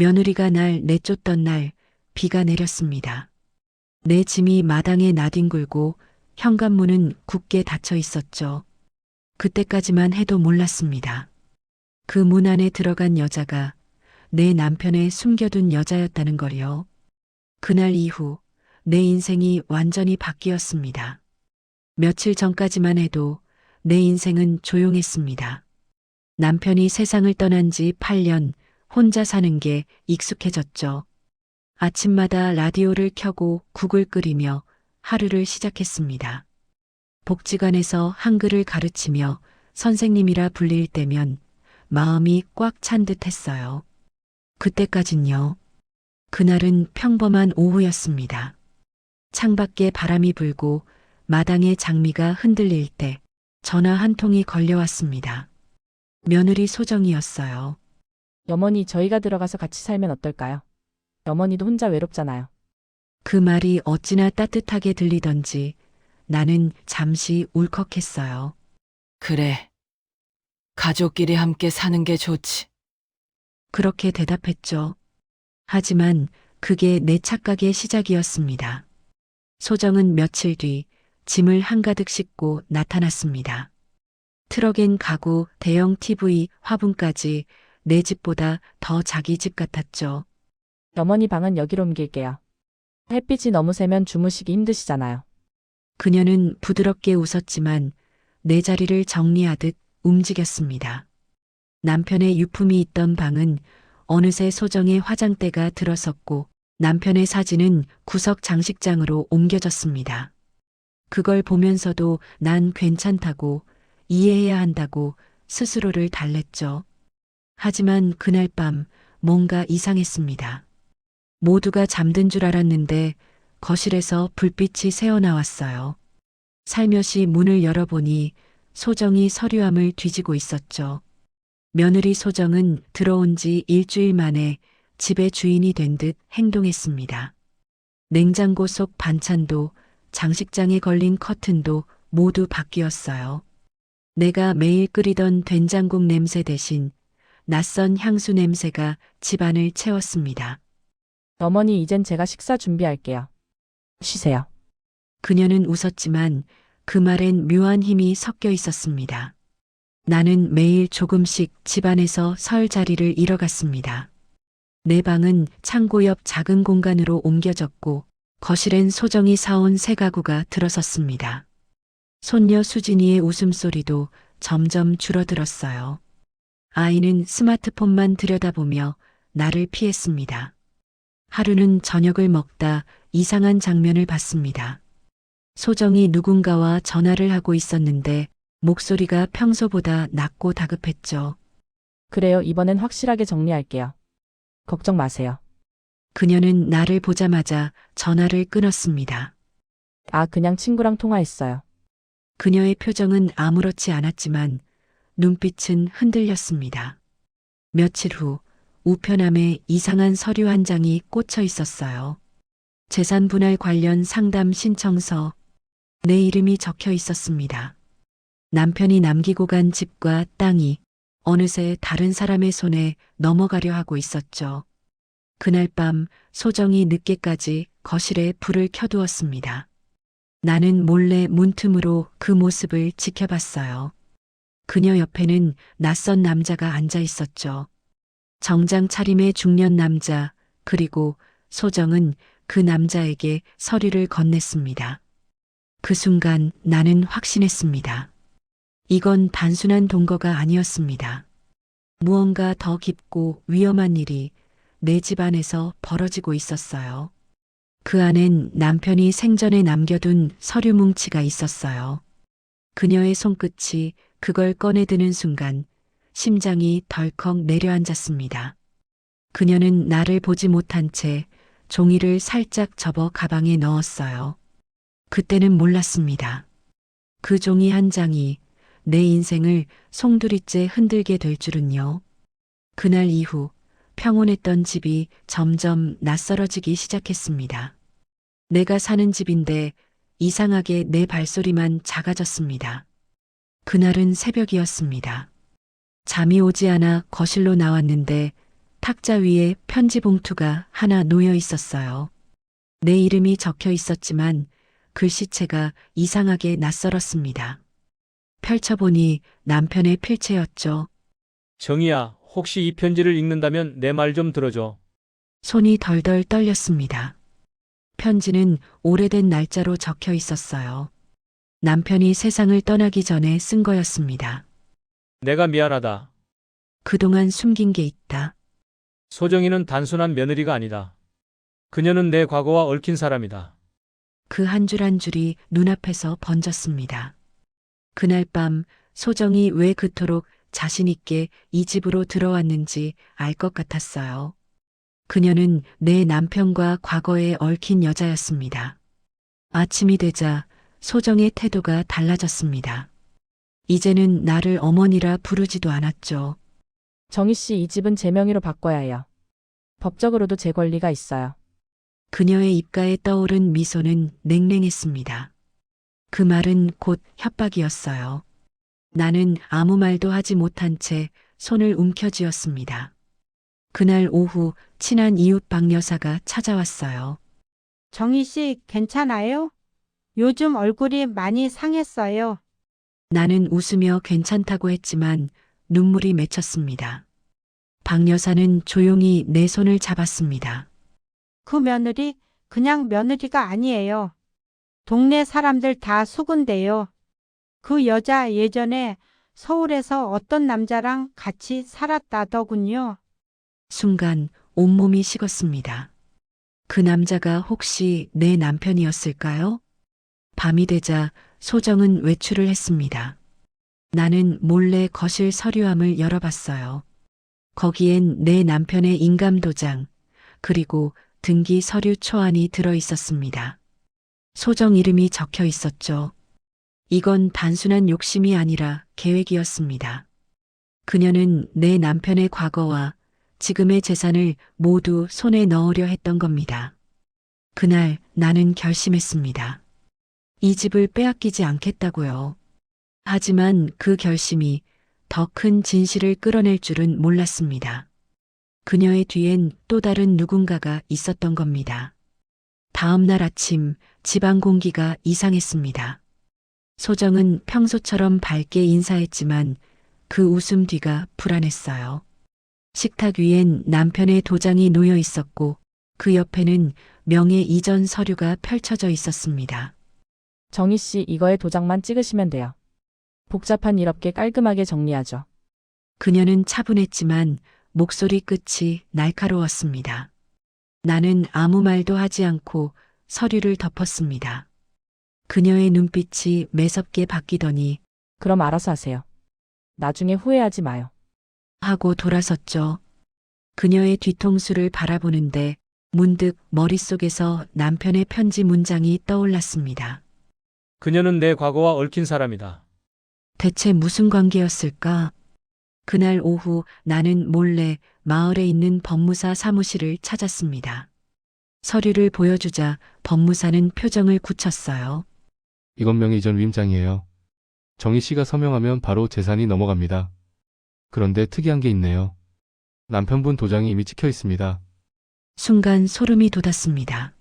며느리가 날 내쫓던 날 비가 내렸습니다. 내 짐이 마당에 나뒹굴고 현관문은 굳게 닫혀 있었죠. 그때까지만 해도 몰랐습니다. 그 문 안에 들어간 여자가 내 남편의 숨겨둔 여자였다는 걸요. 그날 이후 내 인생이 완전히 바뀌었습니다. 며칠 전까지만 해도 내 인생은 조용했습니다. 남편이 세상을 떠난 지 8년 혼자 사는 게 익숙해졌죠. 아침마다 라디오를 켜고 국을 끓이며 하루를 시작했습니다. 복지관에서 한글을 가르치며 선생님이라 불릴 때면 마음이 꽉 찬 듯 했어요. 그때까진요. 그날은 평범한 오후였습니다. 창밖에 바람이 불고 마당에 장미가 흔들릴 때 전화 한 통이 걸려왔습니다. 며느리 소정이었어요. 어머니, 저희가 들어가서 같이 살면 어떨까요? 어머니도 혼자 외롭잖아요. 그 말이 어찌나 따뜻하게 들리던지 나는 잠시 울컥했어요. 그래. 가족끼리 함께 사는 게 좋지. 그렇게 대답했죠. 하지만 그게 내 착각의 시작이었습니다. 소정은 며칠 뒤 짐을 한가득 싣고 나타났습니다. 트럭엔 가구, 대형 TV, 화분까지 내 집보다 더 자기 집 같았죠. 어머니 방은 여기로 옮길게요. 햇빛이 너무 세면 주무시기 힘드시잖아요. 그녀는 부드럽게 웃었지만 내 자리를 정리하듯 움직였습니다. 남편의 유품이 있던 방은 어느새 소정의 화장대가 들어섰고 남편의 사진은 구석 장식장으로 옮겨졌습니다. 그걸 보면서도 난 괜찮다고 이해해야 한다고 스스로를 달랬죠. 하지만 그날 밤 뭔가 이상했습니다. 모두가 잠든 줄 알았는데 거실에서 불빛이 새어나왔어요. 살며시 문을 열어보니 소정이 서류함을 뒤지고 있었죠. 며느리 소정은 들어온 지 일주일 만에 집의 주인이 된 듯 행동했습니다. 냉장고 속 반찬도 장식장에 걸린 커튼도 모두 바뀌었어요. 내가 매일 끓이던 된장국 냄새 대신 낯선 향수 냄새가 집안을 채웠습니다. 어머니, 이젠 제가 식사 준비할게요. 쉬세요. 그녀는 웃었지만 그 말엔 묘한 힘이 섞여 있었습니다. 나는 매일 조금씩 집안에서 설 자리를 잃어갔습니다. 내 방은 창고 옆 작은 공간으로 옮겨졌고 거실엔 소정이 사온 새 가구가 들어섰습니다. 손녀 수진이의 웃음소리도 점점 줄어들었어요. 아이는 스마트폰만 들여다보며 나를 피했습니다. 하루는 저녁을 먹다 이상한 장면을 봤습니다. 소정이 누군가와 전화를 하고 있었는데 목소리가 평소보다 낮고 다급했죠. 그래요, 이번엔 확실하게 정리할게요. 걱정 마세요. 그녀는 나를 보자마자 전화를 끊었습니다. 아, 그냥 친구랑 통화했어요. 그녀의 표정은 아무렇지 않았지만 눈빛은 흔들렸습니다. 며칠 후 우편함에 이상한 서류 한 장이 꽂혀 있었어요. 재산 분할 관련 상담 신청서. 내 이름이 적혀 있었습니다. 남편이 남기고 간 집과 땅이 어느새 다른 사람의 손에 넘어가려 하고 있었죠. 그날 밤 소정이 늦게까지 거실에 불을 켜두었습니다. 나는 몰래 문틈으로 그 모습을 지켜봤어요. 그녀 옆에는 낯선 남자가 앉아 있었죠. 정장 차림의 중년 남자, 그리고 소정은 그 남자에게 서류를 건넸습니다. 그 순간 나는 확신했습니다. 이건 단순한 동거가 아니었습니다. 무언가 더 깊고 위험한 일이 내 집안에서 벌어지고 있었어요. 그 안엔 남편이 생전에 남겨둔 서류 뭉치가 있었어요. 그녀의 손끝이 그걸 꺼내드는 순간 심장이 덜컥 내려앉았습니다. 그녀는 나를 보지 못한 채 종이를 살짝 접어 가방에 넣었어요. 그때는 몰랐습니다. 그 종이 한 장이 내 인생을 송두리째 흔들게 될 줄은요. 그날 이후 평온했던 집이 점점 낯설어지기 시작했습니다. 내가 사는 집인데 이상하게 내 발소리만 작아졌습니다. 그날은 새벽이었습니다. 잠이 오지 않아 거실로 나왔는데 탁자 위에 편지 봉투가 하나 놓여 있었어요. 내 이름이 적혀 있었지만 글씨체가 이상하게 낯설었습니다. 펼쳐보니 남편의 필체였죠. 정희야, 혹시 이 편지를 읽는다면 내 말 좀 들어줘. 손이 덜덜 떨렸습니다. 편지는 오래된 날짜로 적혀 있었어요. 남편이 세상을 떠나기 전에 쓴 거였습니다. 내가 미안하다. 그동안 숨긴 게 있다. 소정이는 단순한 며느리가 아니다. 그녀는 내 과거와 얽힌 사람이다. 그 한 줄 한 줄이 눈앞에서 번졌습니다. 그날 밤 소정이 왜 그토록 자신있게 이 집으로 들어왔는지 알 것 같았어요. 그녀는 내 남편과 과거에 얽힌 여자였습니다. 아침이 되자 소정의 태도가 달라졌습니다. 이제는 나를 어머니라 부르지도 않았죠. 정희 씨, 이 집은 제 명의로 바꿔야 해요. 법적으로도 제 권리가 있어요. 그녀의 입가에 떠오른 미소는 냉랭했습니다. 그 말은 곧 협박이었어요. 나는 아무 말도 하지 못한 채 손을 움켜쥐었습니다. 그날 오후 친한 이웃 박 여사가 찾아왔어요. 정희 씨, 괜찮아요? 요즘 얼굴이 많이 상했어요. 나는 웃으며 괜찮다고 했지만 눈물이 맺혔습니다. 박 여사는 조용히 내 손을 잡았습니다. 그 며느리 그냥 며느리가 아니에요. 동네 사람들 다 속은데요. 그 여자 예전에 서울에서 어떤 남자랑 같이 살았다더군요. 순간 온몸이 식었습니다. 그 남자가 혹시 내 남편이었을까요? 밤이 되자 소정은 외출을 했습니다. 나는 몰래 거실 서류함을 열어봤어요. 거기엔 내 남편의 인감도장, 그리고 등기 서류 초안이 들어 있었습니다. 소정 이름이 적혀 있었죠. 이건 단순한 욕심이 아니라 계획이었습니다. 그녀는 내 남편의 과거와 지금의 재산을 모두 손에 넣으려 했던 겁니다. 그날 나는 결심했습니다. 이 집을 빼앗기지 않겠다고요. 하지만 그 결심이 더 큰 진실을 끌어낼 줄은 몰랐습니다. 그녀의 뒤엔 또 다른 누군가가 있었던 겁니다. 다음 날 아침 집안 공기가 이상했습니다. 소정은 평소처럼 밝게 인사했지만 그 웃음 뒤가 불안했어요. 식탁 위엔 남편의 도장이 놓여 있었고 그 옆에는 명예 이전 서류가 펼쳐져 있었습니다. 정희 씨, 이거에 도장만 찍으시면 돼요. 복잡한 일 없게 깔끔하게 정리하죠. 그녀는 차분했지만 목소리 끝이 날카로웠습니다. 나는 아무 말도 하지 않고 서류를 덮었습니다. 그녀의 눈빛이 매섭게 바뀌더니 그럼 알아서 하세요. 나중에 후회하지 마요. 하고 돌아섰죠. 그녀의 뒤통수를 바라보는데 문득 머릿속에서 남편의 편지 문장이 떠올랐습니다. 그녀는 내 과거와 얽힌 사람이다. 대체 무슨 관계였을까? 그날 오후 나는 몰래 마을에 있는 법무사 사무실을 찾았습니다. 서류를 보여주자 법무사는 표정을 굳혔어요. 이건 명의 이전 위임장이에요. 정희 씨가 서명하면 바로 재산이 넘어갑니다. 그런데 특이한 게 있네요. 남편분 도장이 이미 찍혀 있습니다. 순간 소름이 돋았습니다.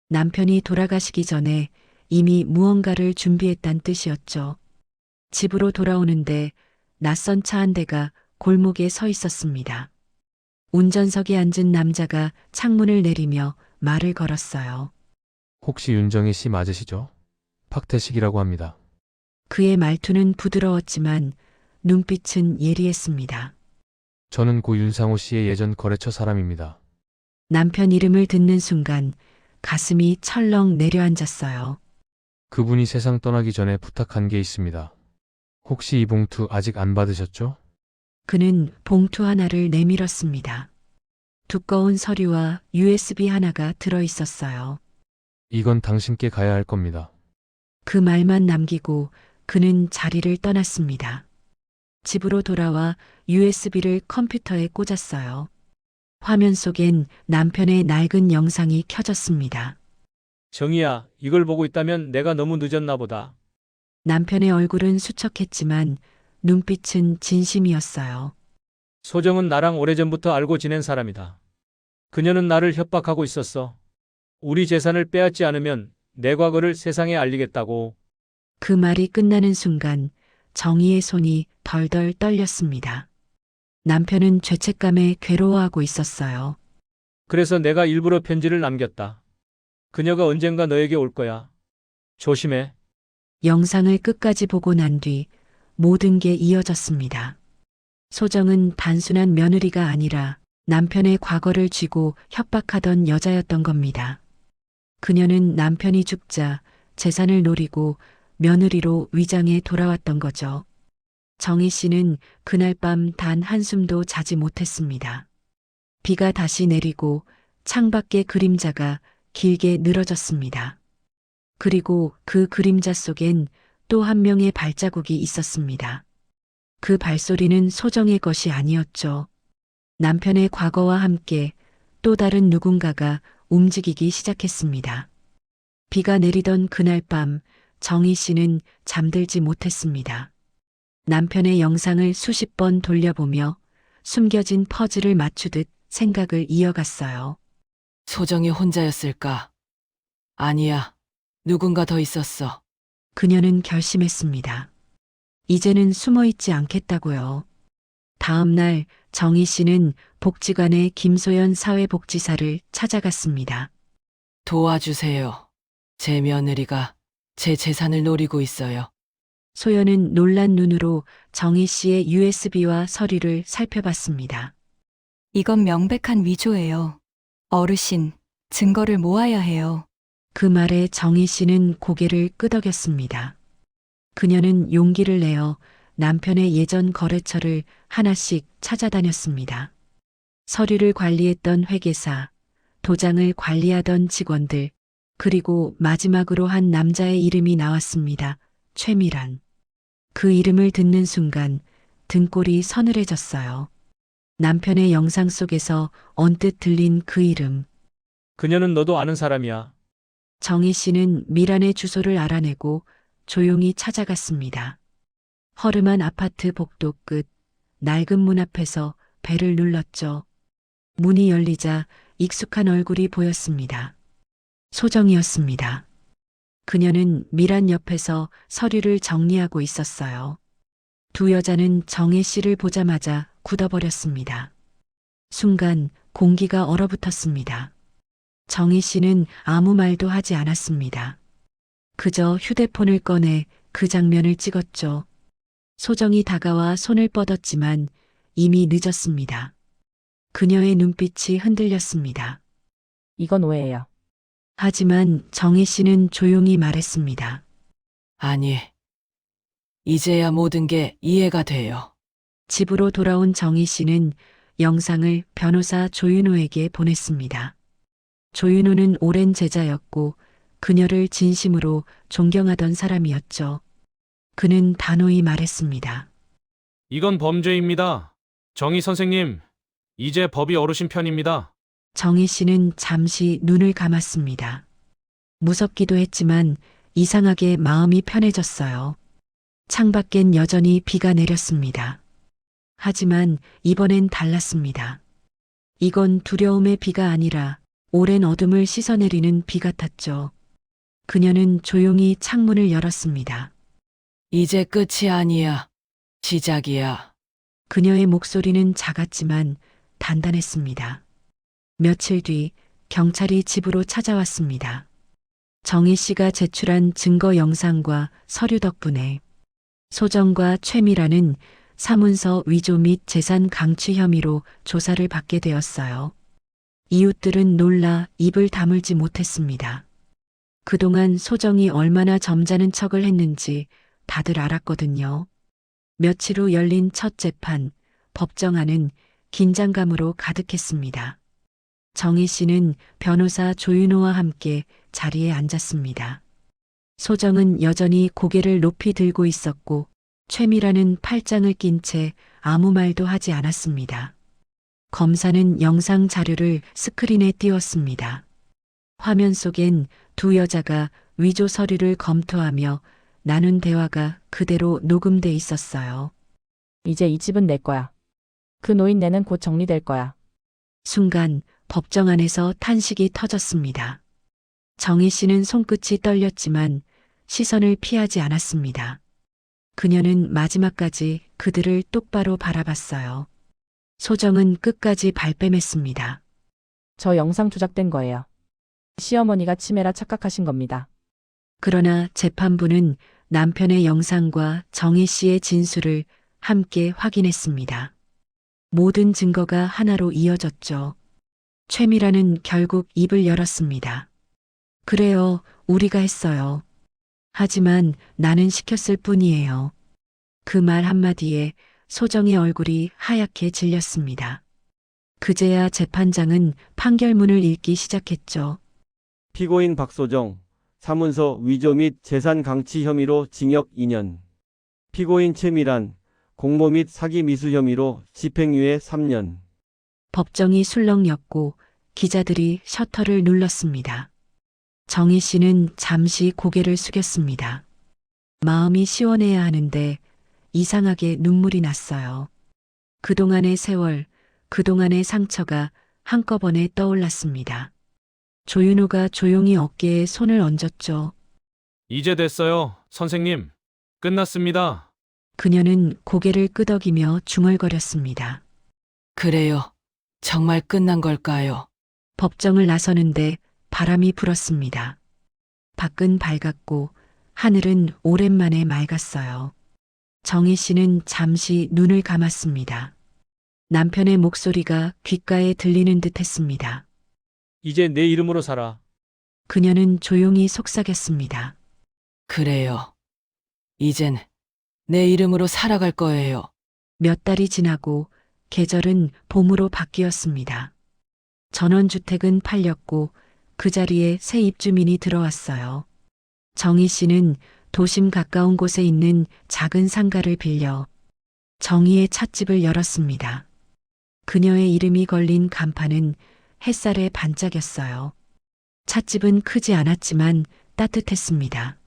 남편이 돌아가시기 전에 이미 무언가를 준비했단 뜻이었죠. 집으로 돌아오는데 낯선 차 한 대가 골목에 서 있었습니다. 운전석에 앉은 남자가 창문을 내리며 말을 걸었어요. 혹시 윤정희 씨 맞으시죠? 박태식이라고 합니다. 그의 말투는 부드러웠지만 눈빛은 예리했습니다. 저는 고 윤상호 씨의 예전 거래처 사람입니다. 남편 이름을 듣는 순간 가슴이 철렁 내려앉았어요. 그분이 세상 떠나기 전에 부탁한 게 있습니다. 혹시 이 봉투 아직 안 받으셨죠? 그는 봉투 하나를 내밀었습니다. 두꺼운 서류와 USB 하나가 들어 있었어요. 이건 당신께 가야 할 겁니다. 그 말만 남기고 그는 자리를 떠났습니다. 집으로 돌아와 USB를 컴퓨터에 꽂았어요. 화면 속엔 남편의 낡은 영상이 켜졌습니다. 정희야, 이걸 보고 있다면 내가 너무 늦었나 보다. 남편의 얼굴은 수척했지만 눈빛은 진심이었어요. 소정은 나랑 오래전부터 알고 지낸 사람이다. 그녀는 나를 협박하고 있었어. 우리 재산을 빼앗지 않으면 내 과거를 세상에 알리겠다고. 그 말이 끝나는 순간 정희의 손이 덜덜 떨렸습니다. 남편은 죄책감에 괴로워하고 있었어요. 그래서 내가 일부러 편지를 남겼다. 그녀가 언젠가 너에게 올 거야. 조심해. 영상을 끝까지 보고 난 뒤 모든 게 이어졌습니다. 소정은 단순한 며느리가 아니라 남편의 과거를 쥐고 협박하던 여자였던 겁니다. 그녀는 남편이 죽자 재산을 노리고 며느리로 위장해 돌아왔던 거죠. 정희 씨는 그날 밤 단 한숨도 자지 못했습니다. 비가 다시 내리고 창밖의 그림자가 길게 늘어졌습니다. 그리고 그 그림자 속엔 또 한 명의 발자국이 있었습니다. 그 발소리는 소정의 것이 아니었죠. 남편의 과거와 함께 또 다른 누군가가 움직이기 시작했습니다. 비가 내리던 그날 밤 정희 씨는 잠들지 못했습니다. 남편의 영상을 수십 번 돌려보며 숨겨진 퍼즐을 맞추듯 생각을 이어갔어요. 소정이 혼자였을까? 아니야. 누군가 더 있었어. 그녀는 결심했습니다. 이제는 숨어 있지 않겠다고요. 다음 날 정희 씨는 복지관의 김소연 사회복지사를 찾아갔습니다. 도와주세요. 제 며느리가 제 재산을 노리고 있어요. 소연은 놀란 눈으로 정희 씨의 USB와 서류를 살펴봤습니다. 이건 명백한 위조예요. 어르신, 증거를 모아야 해요. 그 말에 정희 씨는 고개를 끄덕였습니다. 그녀는 용기를 내어 남편의 예전 거래처를 하나씩 찾아다녔습니다. 서류를 관리했던 회계사, 도장을 관리하던 직원들, 그리고 마지막으로 한 남자의 이름이 나왔습니다. 최미란. 그 이름을 듣는 순간 등골이 서늘해졌어요. 남편의 영상 속에서 언뜻 들린 그 이름. 그녀는 너도 아는 사람이야. 정희 씨는 미란의 주소를 알아내고 조용히 찾아갔습니다. 허름한 아파트 복도 끝, 낡은 문 앞에서 벨을 눌렀죠. 문이 열리자 익숙한 얼굴이 보였습니다. 소정이었습니다. 그녀는 미란 옆에서 서류를 정리하고 있었어요. 두 여자는 정혜 씨를 보자마자 굳어버렸습니다. 순간 공기가 얼어붙었습니다. 정희 씨는 아무 말도 하지 않았습니다. 그저 휴대폰을 꺼내 그 장면을 찍었죠. 소정이 다가와 손을 뻗었지만 이미 늦었습니다. 그녀의 눈빛이 흔들렸습니다. 이건 오해예요. 하지만 정희 씨는 조용히 말했습니다. 아니. 이제야 모든 게 이해가 돼요. 집으로 돌아온 정희 씨는 영상을 변호사 조윤호에게 보냈습니다. 조윤호는 오랜 제자였고 그녀를 진심으로 존경하던 사람이었죠. 그는 단호히 말했습니다. 이건 범죄입니다. 정희 선생님, 이제 법이 어르신 편입니다. 정희 씨는 잠시 눈을 감았습니다. 무섭기도 했지만 이상하게 마음이 편해졌어요. 창밖엔 여전히 비가 내렸습니다. 하지만 이번엔 달랐습니다. 이건 두려움의 비가 아니라 오랜 어둠을 씻어내리는 비 같았죠. 그녀는 조용히 창문을 열었습니다. 이제 끝이 아니야. 시작이야. 그녀의 목소리는 작았지만 단단했습니다. 며칠 뒤 경찰이 집으로 찾아왔습니다. 정희 씨가 제출한 증거 영상과 서류 덕분에 소정과 최미라는 사문서 위조 및 재산 강취 혐의로 조사를 받게 되었어요. 이웃들은 놀라 입을 다물지 못했습니다. 그동안 소정이 얼마나 점잖은 척을 했는지 다들 알았거든요. 며칠 후 열린 첫 재판, 법정 안은 긴장감으로 가득했습니다. 정희 씨는 변호사 조윤호와 함께 자리에 앉았습니다. 소정은 여전히 고개를 높이 들고 있었고 최미라는 팔짱을 낀 채 아무 말도 하지 않았습니다. 검사는 영상 자료를 스크린에 띄웠습니다. 화면 속엔 두 여자가 위조 서류를 검토하며 나눈 대화가 그대로 녹음돼 있었어요. 이제 이 집은 내 거야. 그 노인네는 곧 정리될 거야. 순간 법정 안에서 탄식이 터졌습니다. 정희 씨는 손끝이 떨렸지만 시선을 피하지 않았습니다. 그녀는 마지막까지 그들을 똑바로 바라봤어요. 소정은 끝까지 발뺌했습니다. 저 영상 조작된 거예요. 시어머니가 치매라 착각하신 겁니다. 그러나 재판부는 남편의 영상과 정희 씨의 진술을 함께 확인했습니다. 모든 증거가 하나로 이어졌죠. 최미라는 결국 입을 열었습니다. 그래요, 우리가 했어요. 하지만 나는 시켰을 뿐이에요. 그 말 한마디에 소정의 얼굴이 하얗게 질렸습니다. 그제야 재판장은 판결문을 읽기 시작했죠. 피고인 박소정, 사문서 위조 및 재산 강취 혐의로 징역 2년. 피고인 최미란, 공모 및 사기 미수 혐의로 집행유예 3년. 법정이 술렁였고 기자들이 셔터를 눌렀습니다. 정희 씨는 잠시 고개를 숙였습니다. 마음이 시원해야 하는데 이상하게 눈물이 났어요. 그동안의 세월, 그동안의 상처가 한꺼번에 떠올랐습니다. 조윤호가 조용히 어깨에 손을 얹었죠. 이제 됐어요, 선생님. 끝났습니다. 그녀는 고개를 끄덕이며 중얼거렸습니다. 그래요. 정말 끝난 걸까요? 법정을 나서는데 바람이 불었습니다. 밖은 밝았고 하늘은 오랜만에 맑았어요. 정희 씨는 잠시 눈을 감았습니다. 남편의 목소리가 귓가에 들리는 듯 했습니다. 이제 내 이름으로 살아. 그녀는 조용히 속삭였습니다. 그래요. 이젠 내 이름으로 살아갈 거예요. 몇 달이 지나고 계절은 봄으로 바뀌었습니다. 전원주택은 팔렸고 그 자리에 새 입주민이 들어왔어요. 정희 씨는 도심 가까운 곳에 있는 작은 상가를 빌려 정희의 찻집을 열었습니다. 그녀의 이름이 걸린 간판은 햇살에 반짝였어요. 찻집은 크지 않았지만 따뜻했습니다.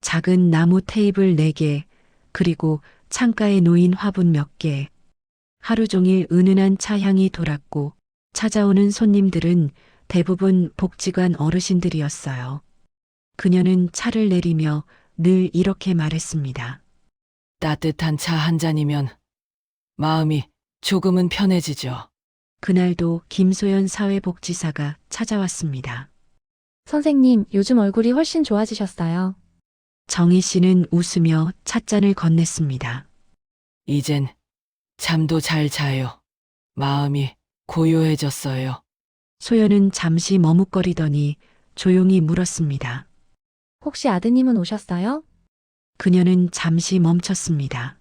작은 나무 테이블 4개, 그리고 창가에 놓인 화분 몇 개. 하루 종일 은은한 차 향이 돌았고 찾아오는 손님들은 대부분 복지관 어르신들이었어요. 그녀는 차를 내리며 늘 이렇게 말했습니다. 따뜻한 차 한 잔이면 마음이 조금은 편해지죠. 그날도 김소연 사회복지사가 찾아왔습니다. 선생님, 요즘 얼굴이 훨씬 좋아지셨어요. 정희 씨는 웃으며 찻잔을 건넸습니다. 이젠 잠도 잘 자요. 마음이 고요해졌어요. 소연은 잠시 머뭇거리더니 조용히 물었습니다. 혹시 아드님은 오셨어요? 그녀는 잠시 멈췄습니다.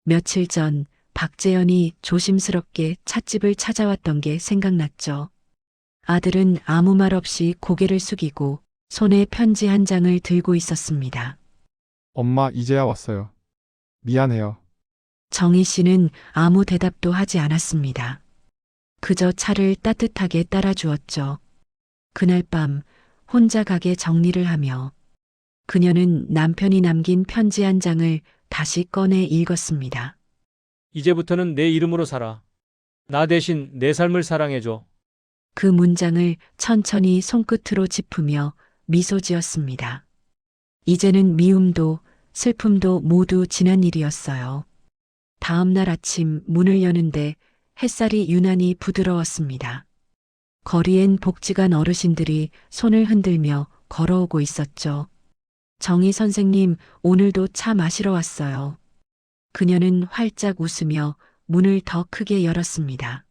며칠 전 박재현이 조심스럽게 찻집을 찾아왔던 게 생각났죠. 아들은 아무 말 없이 고개를 숙이고 손에 편지 한 장을 들고 있었습니다. 엄마, 이제야 왔어요. 미안해요. 정희 씨는 아무 대답도 하지 않았습니다. 그저 차를 따뜻하게 따라주었죠. 그날 밤 혼자 가게 정리를 하며 그녀는 남편이 남긴 편지 한 장을 다시 꺼내 읽었습니다. 이제부터는 내 이름으로 살아. 나 대신 내 삶을 사랑해줘. 그 문장을 천천히 손끝으로 짚으며 미소 지었습니다. 이제는 미움도 슬픔도 모두 지난 일이었어요. 다음 날 아침 문을 여는데 햇살이 유난히 부드러웠습니다. 거리엔 복지관 어르신들이 손을 흔들며 걸어오고 있었죠. 정희 선생님, 오늘도 차 마시러 왔어요. 그녀는 활짝 웃으며 문을 더 크게 열었습니다.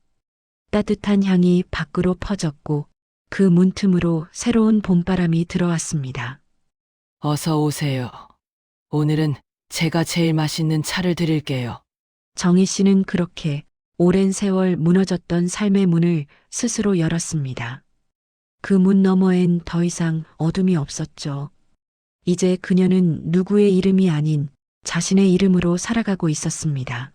따뜻한 향이 밖으로 퍼졌고 그 문틈으로 새로운 봄바람이 들어왔습니다. 어서 오세요. 오늘은 제가 제일 맛있는 차를 드릴게요. 정희 씨는 그렇게 오랜 세월 무너졌던 삶의 문을 스스로 열었습니다. 그 문 너머엔 더 이상 어둠이 없었죠. 이제 그녀는 누구의 이름이 아닌 자신의 이름으로 살아가고 있었습니다.